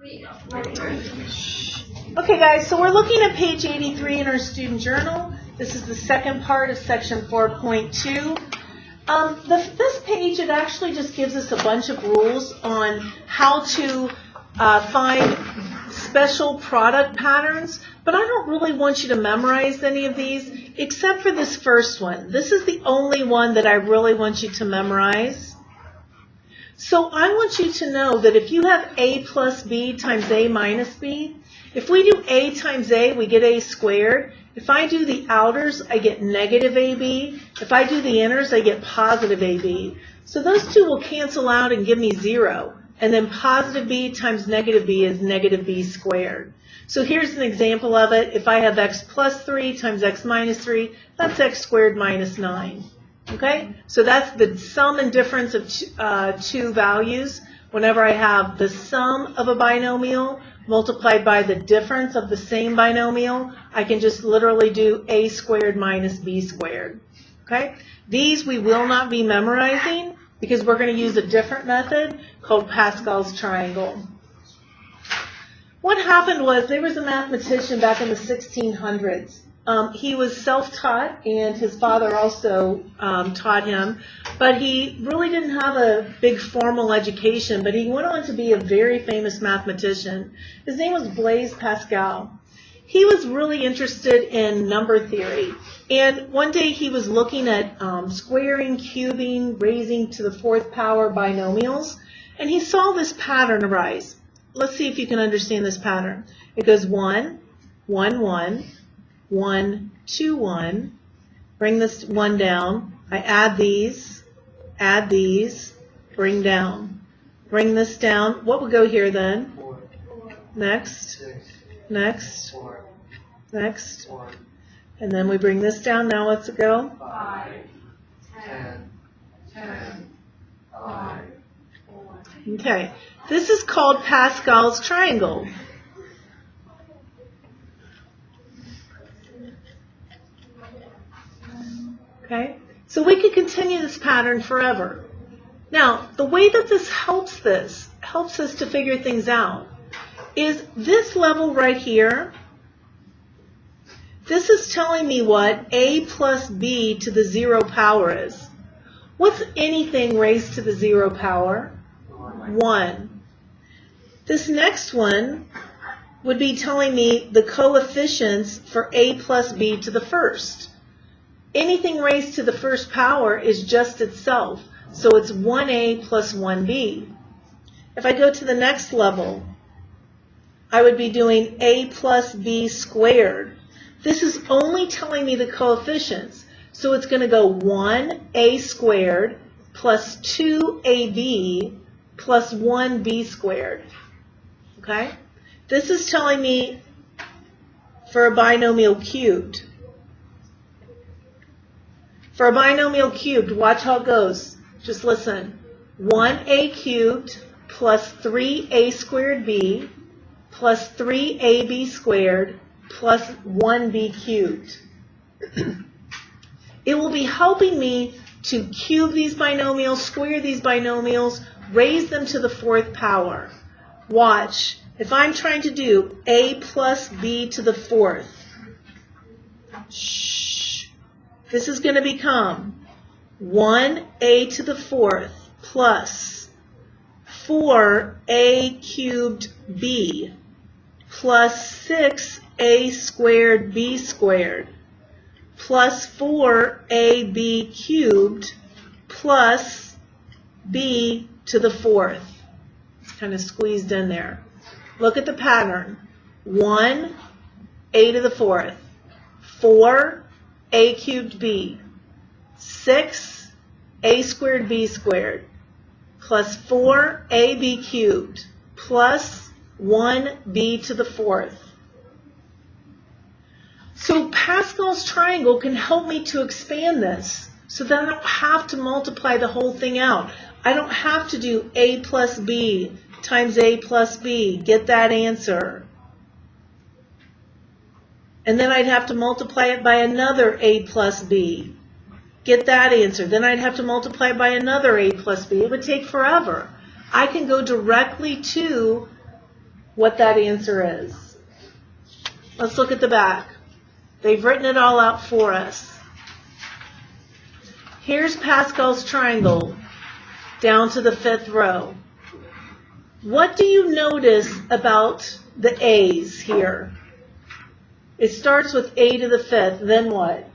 Okay guys, so we're looking at page 83 in our student journal. This is the second part of section 4.2. This page, it actually just gives us a bunch of rules on how to find special product patterns, but I don't really want you to memorize any of these except for this first one. This is the only one that I really want you to memorize. So I want you to know that if you have a plus b times a minus b, if we do a times a, we get a squared. If I do the outers, I get negative ab. If I do the inners, I get positive ab. So those two will cancel out and give me 0. And then positive b times negative b is negative b squared. So here's an example of it. If I have x plus 3 times x minus 3, that's x squared minus 9. Okay? So that's the sum and difference of two values. Whenever I have the sum of a binomial multiplied by the difference of the same binomial, I can just literally do a squared minus b squared. Okay? These we will not be memorizing because we're going to use a different method called Pascal's triangle. What happened was there was a mathematician back in the 1600s. He was self-taught, and his father also taught him, but he really didn't have a big formal education, but he went on to be a very famous mathematician. His name was Blaise Pascal. He was really interested in number theory, and one day he was looking at squaring, cubing, raising to the fourth power binomials, and he saw this pattern arise. Let's see if you can understand this pattern. It goes 1, 1, 1, 1, 2, 1. Bring this 1 down. I add these, bring down. Bring this down. What would go here then? Next, next, next. And then we bring this down. Now what's it go? 5, 10, 5. Okay. This is called Pascal's triangle. Okay, so we could continue this pattern forever. Now, the way that this helps us to figure things out, is this level right here. This is telling me what a plus b to the 0 power is. What's anything raised to the 0 power? 1. This next one would be telling me the coefficients for a plus b to the first. Anything raised to the first power is just itself, so it's 1a plus 1b. If I go to the next level, I would be doing a plus b squared. This is only telling me the coefficients, so it's going to go 1a squared plus 2ab plus 1b squared. Okay? This is telling me for a binomial cubed. For a binomial cubed, watch how it goes. Just listen. 1a cubed plus 3a squared b plus 3ab squared plus 1b cubed. It will be helping me to cube these binomials, square these binomials, raise them to the fourth power. Watch. If I'm trying to do a plus b to the fourth, this is going to become 1a to the fourth plus 4a cubed b plus 6a squared b squared plus 4ab cubed plus b to the fourth. It's kind of squeezed in there. Look at the pattern. 1, a to the fourth. 4, a cubed b. 6, a squared b squared. Plus 4ab cubed. Plus 1b to the fourth. So Pascal's triangle can help me to expand this so that I don't have to multiply the whole thing out. I don't have to do a plus b times a plus b, get that answer. And then I'd have to multiply it by another a plus b, get that answer. Then I'd have to multiply it by another a plus b. It would take forever. I can go directly to what that answer is. Let's look at the back. They've written it all out for us. Here's Pascal's triangle down to the 5th row. What do you notice about the A's here? It starts with A to the 5th, then what?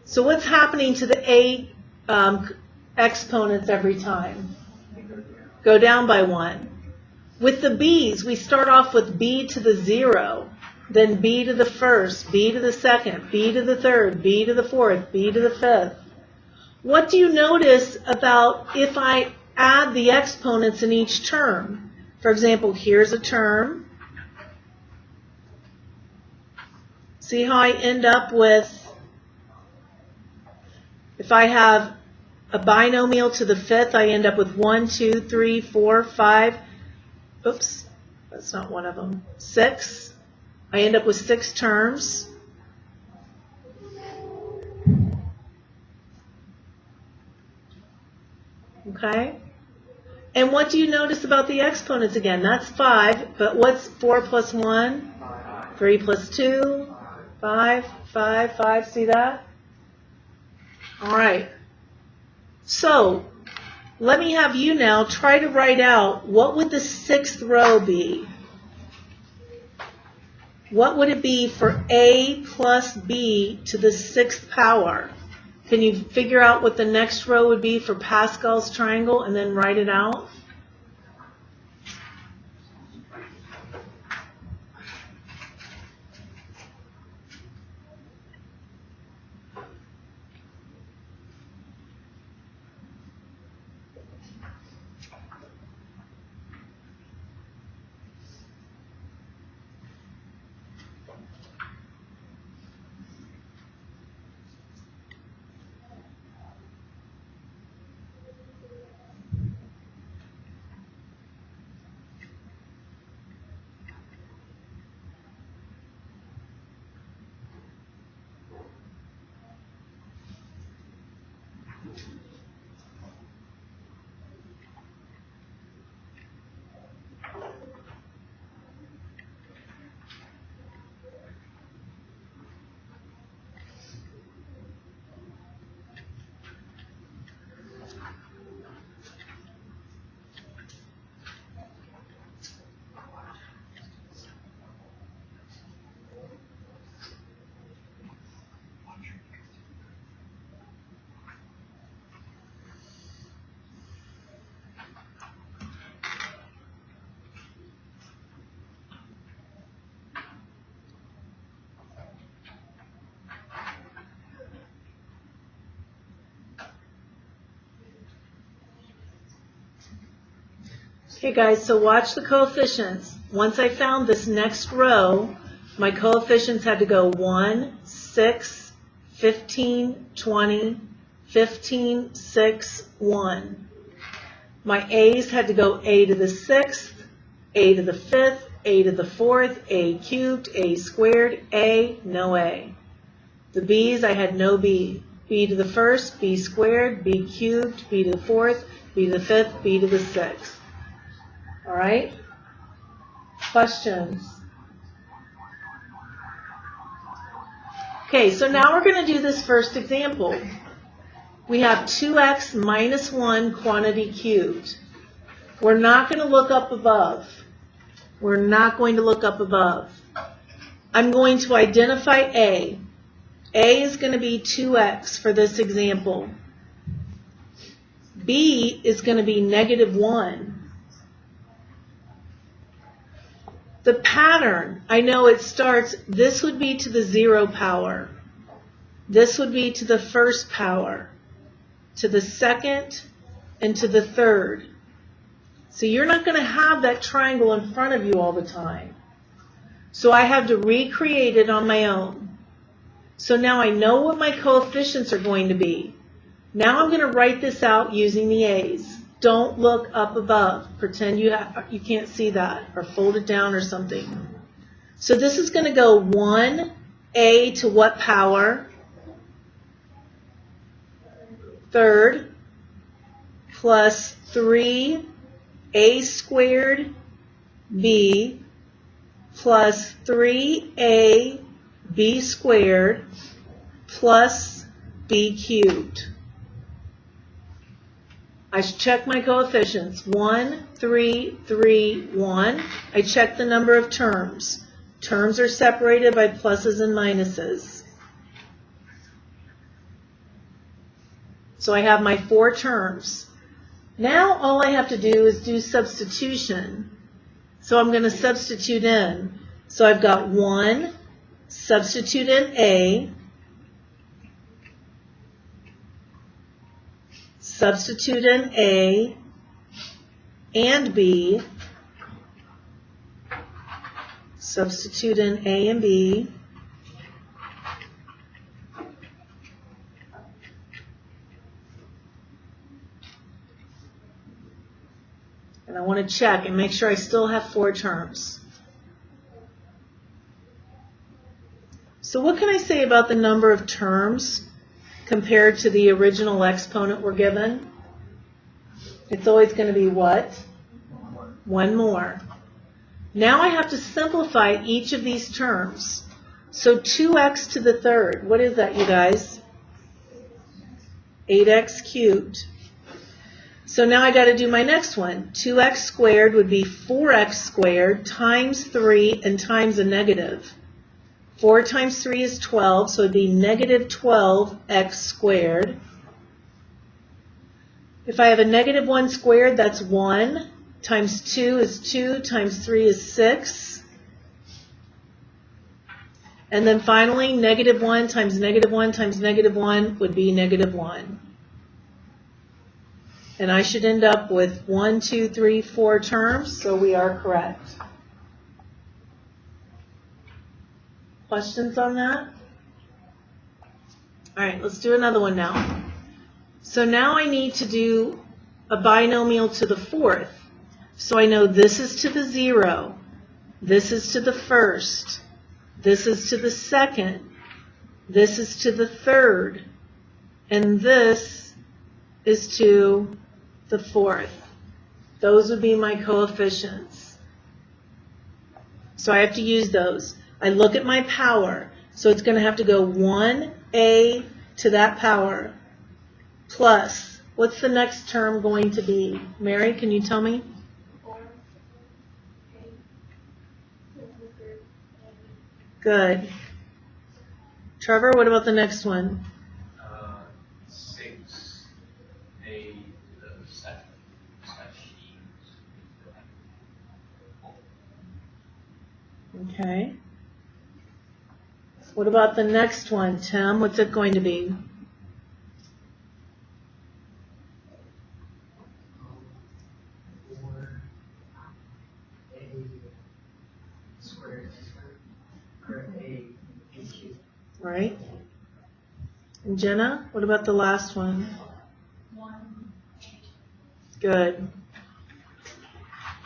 So what's happening to the A exponents every time? Go down by 1. With the B's, we start off with B to the 0, then B to the 1st, B to the 2nd, B to the 3rd, B to the 4th, B to the 5th. What do you notice about if I add the exponents in each term? For example, here's a term. See how I end up with, if I have a binomial to the 5th, I end up with 1, 2, 3, 4, 5. Oops, that's not one of them. 6. I end up with 6 terms. Okay? And what do you notice about the exponents again? That's 5, but what's 4 plus 1? 3 plus 2? 5, 5, 5. See that? All right. So, let me have you now try to write out what would the 6th row be? What would it be for A plus B to the 6th power? Can you figure out what the next row would be for Pascal's triangle and then write it out? Okay guys, so watch the coefficients. Once I found this next row, my coefficients had to go 1, 6, 15, 20, 15, 6, 1. My A's had to go A to the 6th, A to the 5th, A to the 4th, A cubed, A squared, A, no A. The B's, I had no B. B to the 1st, B squared, B cubed, B to the 4th, B to the 5th, B to the 6th. All right? Questions? Okay, so now we're going to do this first example. We have 2x minus 1 quantity cubed. We're not going to look up above. We're not going to look up above. I'm going to identify A. A is going to be 2x for this example. B is going to be negative 1. The pattern, I know it starts, this would be to the 0 power. This would be to the 1st power, to the 2nd, and to the 3rd. So you're not going to have that triangle in front of you all the time. So I have to recreate it on my own. So now I know what my coefficients are going to be. Now I'm going to write this out using the A's. Don't look up above. Pretend you can't see that, or fold it down or something. So this is going to go 1A to what power? 3rd plus 3A squared b plus 3ab squared plus b cubed. I check my coefficients. 1, 3, 3, 1. I check the number of terms. Terms are separated by pluses and minuses. So I have my 4 terms. Now all I have to do is do substitution. So I'm going to substitute in. So I've got 1, substitute in A, substitute in A and B, substitute in A and B, and I want to check and make sure I still have 4 terms. So what can I say about the number of terms compared to the original exponent we're given? It's always going to be what? 1 more. Now I have to simplify each of these terms. So 2x to the third, what is that, you guys? 8x cubed. So now I got to do my next one. 2x squared would be 4x squared times 3 and times a negative. 4 times 3 is 12, so it would be negative 12x squared. If I have a negative 1 squared, that's 1. Times 2 is 2. Times 3 is 6. And then finally, negative 1 times negative 1 times negative 1 would be negative 1. And I should end up with 1, 2, 3, 4 terms, so we are correct. Questions on that? All right, let's do another one now. So now I need to do a binomial to the 4th. So I know this is to the 0, this is to the 1st, this is to the 2nd, this is to the 3rd, and this is to the 4th. Those would be my coefficients. So I have to use those. I look at my power, so it's going to have to go 1a to that power plus, what's the next term going to be? Mary, can you tell me? 4, 8, Good. Trevor, what about the next one? 6a to the 2nd / Okay. What about the next one, Tim? What's it going to be? 4a squared or a cubed. Right? And Jenna, what about the last one? 1. Good.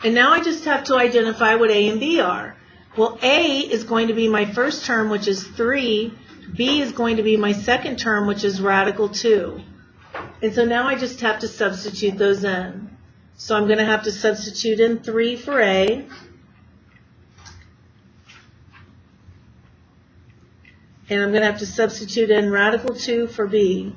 And now I just have to identify what A and B are. Well, A is going to be my first term, which is 3. B is going to be my second term, which is radical 2. And so now I just have to substitute those in. So I'm going to have to substitute in 3 for A. And I'm going to have to substitute in radical 2 for B.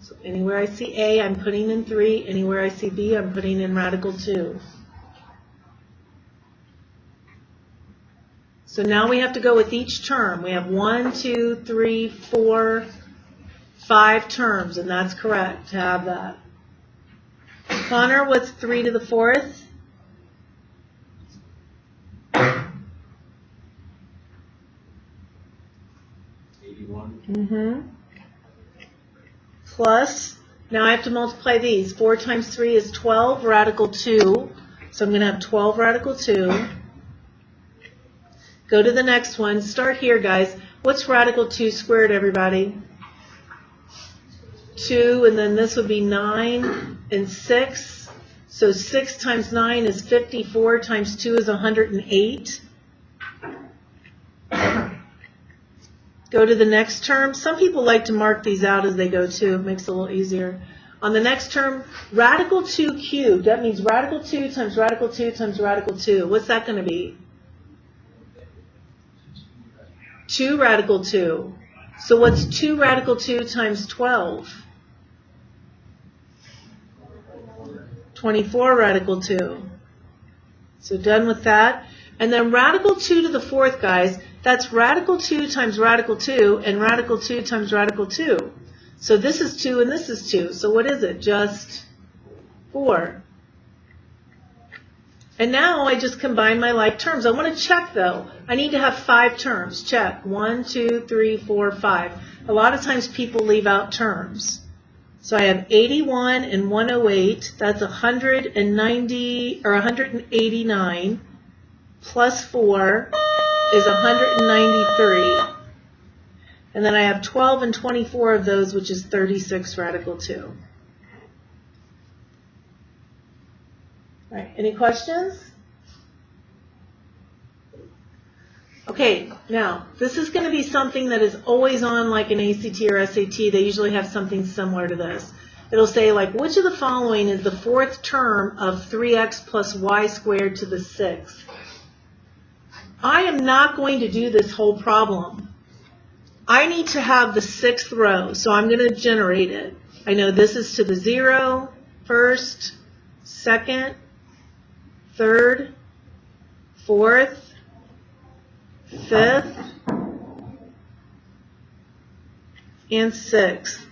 So anywhere I see A, I'm putting in 3. Anywhere I see B, I'm putting in radical 2. So now we have to go with each term. We have 1, 2, 3, 4, 5 terms, and that's correct to have that. Connor, what's 3 to the 4th? 81. Plus, now I have to multiply these. 4 times 3 is 12, radical 2. So I'm going to have 12 radical 2. Go to the next one. Start here, guys. What's radical 2 squared, everybody? 2, and then this would be 9 and 6. So 6 times 9 is 54, times 2 is 108. Go to the next term. Some people like to mark these out as they go too. It makes it a little easier. On the next term, radical 2 cubed. That means radical 2 times radical 2 times radical 2. What's that going to be? 2 radical 2. So what's 2 radical 2 times 12? 24 radical 2. So done with that. And then radical 2 to the 4th, guys, that's radical 2 times radical 2 and radical 2 times radical 2. So this is 2 and this is 2. So what is it? Just 4. And now I just combine my like terms. I want to check, though. I need to have 5 terms. Check. 1, 2, 3, 4, 5. A lot of times people leave out terms. So I have 81 and 108. That's 190 or 189 plus 4 is 193. And then I have 12 and 24 of those, which is 36 radical 2. All right, any questions? Okay, now, this is going to be something that is always on like an ACT or SAT. They usually have something similar to this. It'll say, like, which of the following is the 4th term of 3x plus y squared to the 6th? I am not going to do this whole problem. I need to have the 6th row, so I'm going to generate it. I know this is to the 0, 1st, 2nd, 3rd, 4th, 5th, and 6th.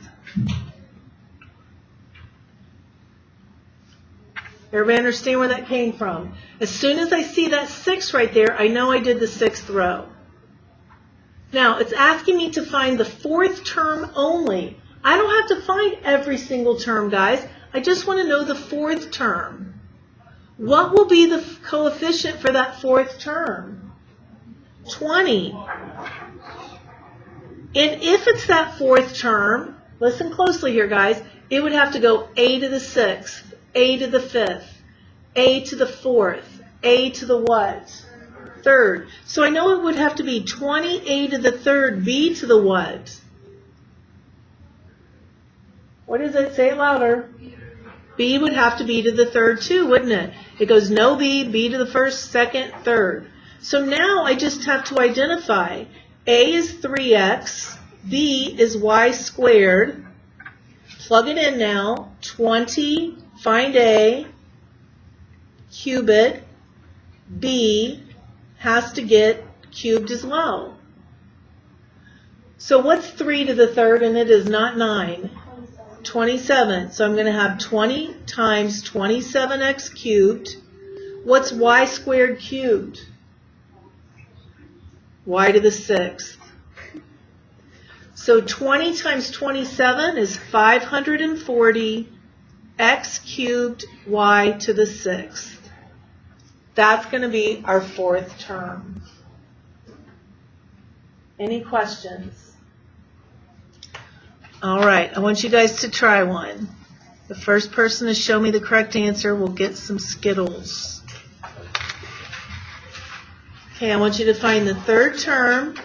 Everybody understand where that came from? As soon as I see that 6 right there, I know I did the 6th row. Now, it's asking me to find the 4th term only. I don't have to find every single term, guys. I just want to know the 4th term. What will be the coefficient for that 4th term? 20. And if it's that 4th term, listen closely here, guys, it would have to go a to the 6th, a to the 5th, a to the 4th, a to the what? 3rd. So I know it would have to be 20a to the 3rd, b to the what? What does it? Say it louder. B would have to be to the 3rd too, wouldn't it? It goes no B, B to the 1st, 2nd, 3rd. So now I just have to identify A is 3x, B is y squared. Plug it in now. 20, find A, cube it. B has to get cubed as well. So what's 3 to the 3rd, and it is not 9? 27. So I'm going to have 20 times 27x cubed. What's y squared cubed? Y to the 6th. So 20 times 27 is 540 x cubed y to the 6th. That's going to be our 4th term. Any questions? All right, I want you guys to try one. The first person to show me the correct answer will get some Skittles. Okay, I want you to find the 3rd term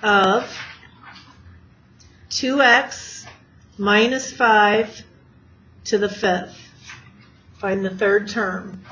of 2x minus 5 to the 5th. Find the 3rd term.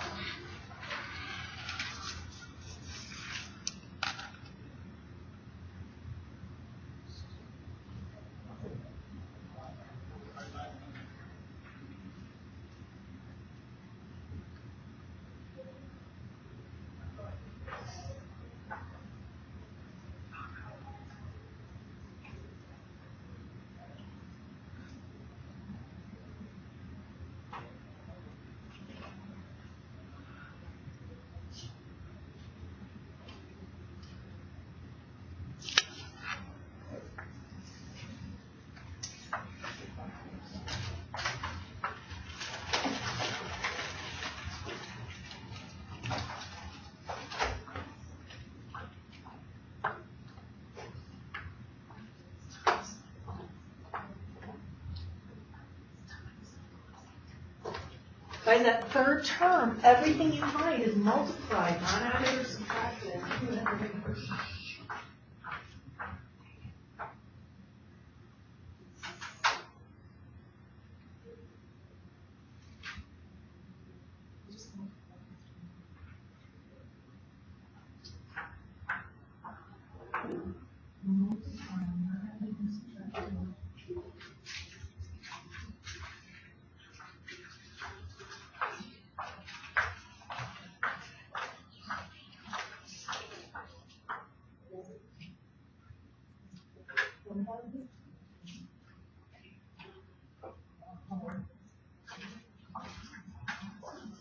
Guys, that third term, everything you find is multiplied, not added or subtracted.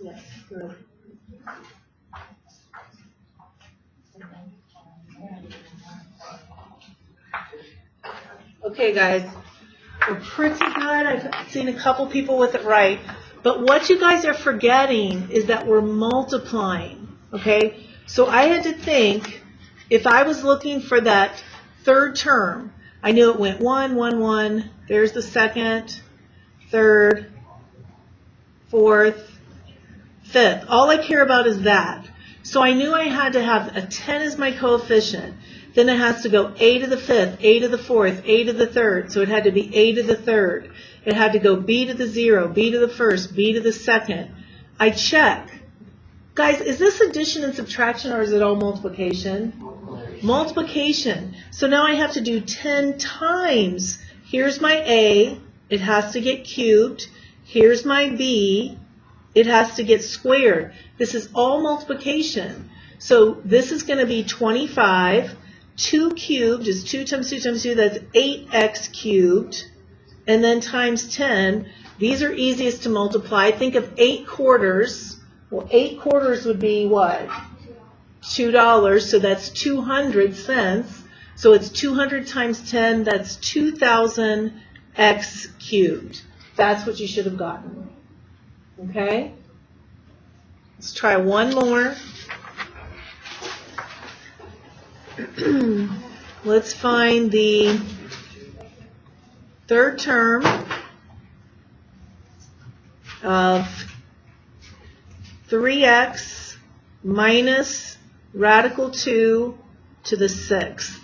Yes, good. Okay, guys, we're pretty good. I've seen a couple people with it right. But what you guys are forgetting is that we're multiplying, okay? So I had to think, if I was looking for that third term, I knew it went 1, 1, 1. There's the second, third, fourth, fifth. All I care about is that. So I knew I had to have a 10 as my coefficient. Then it has to go a to the fifth, a to the fourth, a to the third. So it had to be a to the third. It had to go b to the 0, b to the first, b to the second. I check. Guys, is this addition and subtraction or is it all multiplication? Multiplication. So now I have to do 10 times. Here's my a. It has to get cubed. Here's my b. It has to get squared. This is all multiplication. So this is going to be 25. 2 cubed is 2 times 2 times 2. That's 8x cubed. And then times 10. These are easiest to multiply. Think of 8 quarters. Well, 8 quarters would be what? $2. So that's 200 cents. So it's 200 times 10. That's 2,000 x cubed. That's what you should have gotten. Okay? Let's try one more. Let's find the third term of 3x minus radical 2 to the 6th.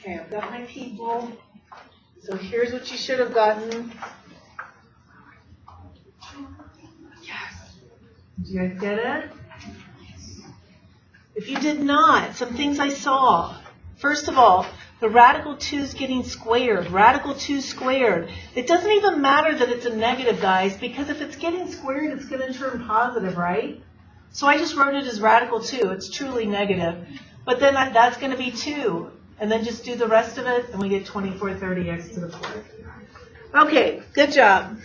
Okay, I've got my people. So here's what you should have gotten. Yes. Did you guys get it? If you did not, some things I saw. First of all, the radical 2 is getting squared. Radical 2 squared. It doesn't even matter that it's a negative, guys, because if it's getting squared, it's going to turn positive, right? So I just wrote it as radical 2. It's truly negative. But then that's going to be 2. And then just do the rest of it, and we get 2430x to the 4th. Okay, good job.